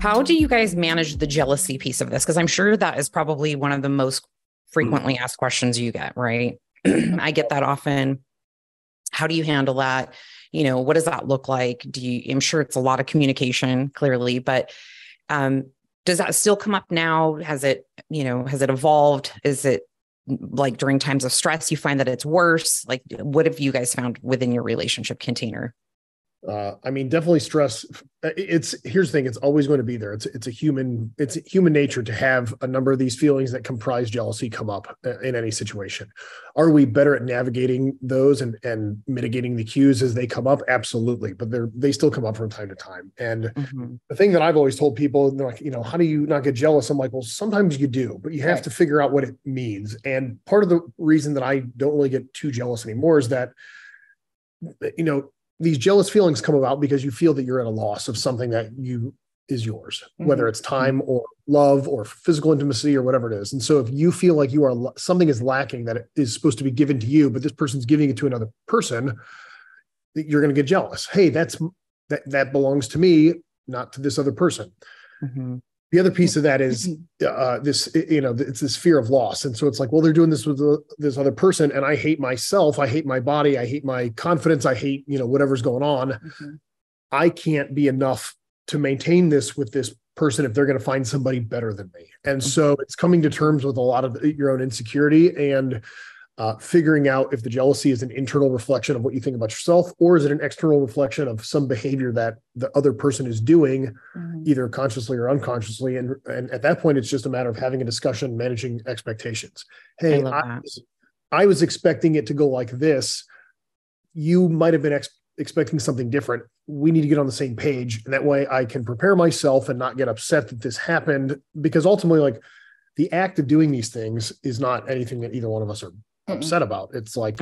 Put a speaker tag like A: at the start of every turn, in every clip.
A: How do you guys manage the jealousy piece of this? Because I'm sure that is probably one of the most frequently asked questions you get, right? I get that often. How do you handle that? What does that look like? I'm sure it's a lot of communication, clearly, but does that still come up now? Has it evolved? Is it like during times of stress, you find that it's worse? Like, what have you guys found within your relationship container?
B: Definitely stress. Here's the thing. It's always going to be there. It's human nature to have a number of these feelings that comprise jealousy come up in any situation. Are we better at navigating those and mitigating the cues as they come up? Absolutely. But they still come up from time to time. And the thing that I've always told people, they're like, how do you not get jealous? I'm like, well, sometimes you do, but you have to figure out what it means. And part of the reason that I don't really get too jealous anymore is that, these jealous feelings come about because you feel that you're at a loss of something that is yours, whether it's time or love or physical intimacy or whatever it is. And so if you feel like something is lacking that is supposed to be given to you, but this person's giving it to another person, you're going to get jealous. Hey, that belongs to me, not to this other person. The other piece of that is it's this fear of loss. And so it's like, well, they're doing this with this other person, and I hate myself. I hate my body. I hate my confidence. I hate, whatever's going on. I can't be enough to maintain this with this person if they're going to find somebody better than me. And so it's coming to terms with a lot of your own insecurity and figuring out if the jealousy is an internal reflection of what you think about yourself, or is it an external reflection of some behavior that the other person is doing, either consciously or unconsciously. And at that point, it's just a matter of having a discussion, managing expectations. Hey, I was expecting it to go like this. You might have been expecting something different. We need to get on the same page. And that way I can prepare myself and not get upset that this happened, because ultimately, like, the act of doing these things is not anything that either one of us are upset about. It's like,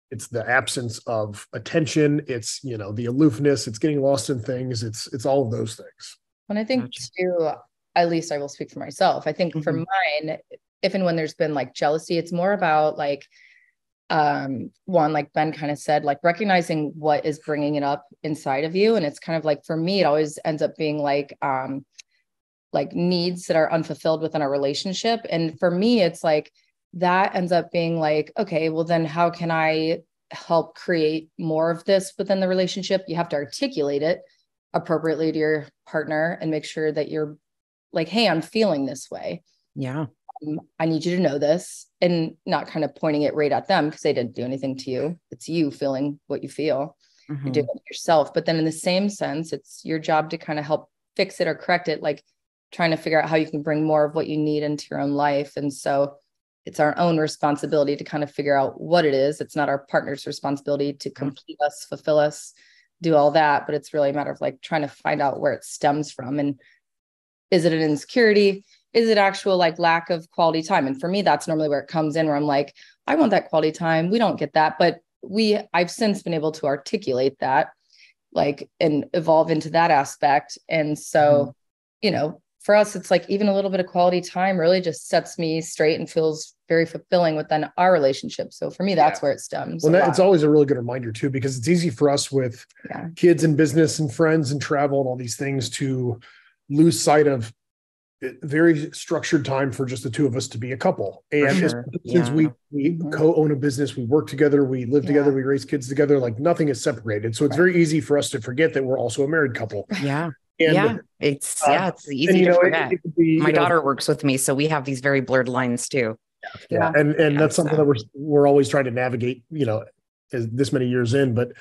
B: it's the absence of attention. It's, the aloofness, it's getting lost in things. It's all of those things.
C: And I think too, at least I will speak for myself. I think for mine, if and when there's been like jealousy, it's more about like, one, like Ben kind of said, like recognizing what is bringing it up inside of you. And it's kind of like, for me, it always ends up being like needs that are unfulfilled within our relationship. And for me, it's like, that ends up being like, okay, well then how can I help create more of this within the relationship? You have to articulate it appropriately to your partner and make sure that you're like, hey, I'm feeling this way.
A: Yeah.
C: I need you to know this, and not kind of pointing it right at them because they didn't do anything to you. It's you feeling what you feel. You're doing it yourself. But then in the same sense, it's your job to kind of help fix it or correct it, like trying to figure out how you can bring more of what you need into your own life. And so it's our own responsibility to kind of figure out what it is. It's not our partner's responsibility to complete us, fulfill us, do all that. But it's really a matter of like trying to find out where it stems from. And is it an insecurity? Is it actual like lack of quality time? And for me, that's normally where it comes in, where I'm like, I want that quality time. We don't get that. But I've since been able to articulate that, like, and evolve into that aspect. And so, for us, it's like even a little bit of quality time really just sets me straight and feels very fulfilling within our relationship. So for me, that's where it stems.
B: Well, it's always a really good reminder too, because it's easy for us with kids and business and friends and travel and all these things to lose sight of very structured time for just the two of us to be a couple. And since we co-own a business, we work together, we live together, we raise kids together, like nothing is separated. So it's very easy for us to forget that we're also a married couple.
A: It's easy to forget. My daughter works with me, so we have these very blurred lines too.
B: And that's something that we're always trying to navigate, as this many years in. But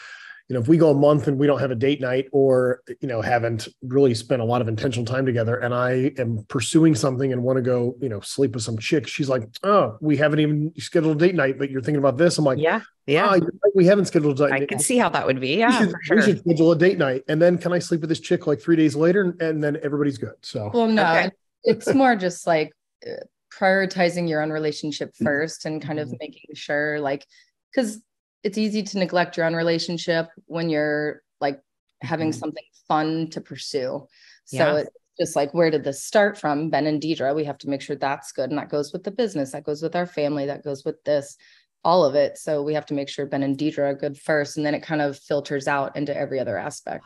B: if we go a month and we don't have a date night, or haven't really spent a lot of intentional time together, and I am pursuing something and want to go sleep with some chick, she's like, oh, we haven't even scheduled a date night, but you're thinking about this. I'm like, we haven't scheduled a date night.
A: I can see how that would be.
B: We should schedule a date night, and then can I sleep with this chick like 3 days later, and then everybody's good. So
C: it's more just like prioritizing your own relationship first, and kind of making sure, like, because it's easy to neglect your own relationship when you're like having something fun to pursue. So it's just like, where did this start from? Ben and Dedra, we have to make sure that's good. And that goes with the business, that goes with our family, that goes with this, all of it. So we have to make sure Ben and Dedra are good first, and then it kind of filters out into every other aspect.